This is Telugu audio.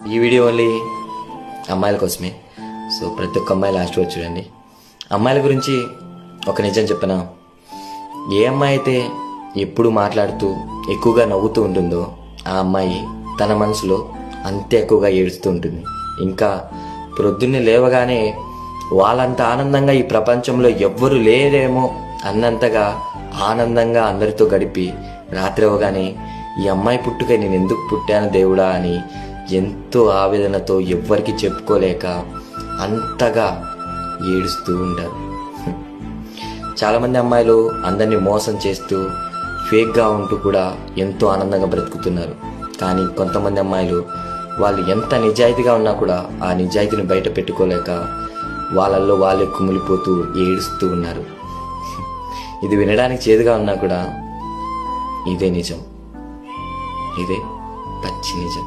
ఈ వీడియో ఓన్లీ అమ్మాయిల కోసమే. సో ప్రతి ఒక్క అమ్మాయి లాస్ట్ వరకు చూడండి. అమ్మాయిల గురించి ఒక నిజం చెప్పనా, ఏ అమ్మాయి అయితే ఎప్పుడు మాట్లాడుతూ ఎక్కువగా నవ్వుతూ ఉంటుందో ఆ అమ్మాయి తన మనసులో అంతే ఎక్కువగా ఏడుస్తూ ఉంటుంది. ఇంకా ప్రొద్దున్నే లేవగానే వాళ్ళంత ఆనందంగా ఈ ప్రపంచంలో ఎవ్వరు లేరేమో అన్నంతగా ఆనందంగా అందరితో గడిపి రాత్రి అవ్వగానే ఈ అమ్మాయి పుట్టుక నేను ఎందుకు పుట్టాను దేవుడా అని ఎంతో ఆవేదనతో ఎవ్వరికి చెప్పుకోలేక అంతగా ఏడుస్తూ ఉంటారు. చాలామంది అమ్మాయిలు అందరినీ మోసం చేస్తూ ఫేక్గా ఉంటూ కూడా ఎంతో ఆనందంగా బ్రతుకుతున్నారు. కానీ కొంతమంది అమ్మాయిలు వాళ్ళు ఎంత నిజాయితీగా ఉన్నా కూడా ఆ నిజాయితీని బయట పెట్టుకోలేక వాళ్ళల్లో వాళ్ళే కుమిలిపోతూ ఏడుస్తూ ఉన్నారు. ఇది వినడానికి చేదుగా ఉన్నా కూడా ఇదే నిజం, ఇదే పచ్చి నిజం.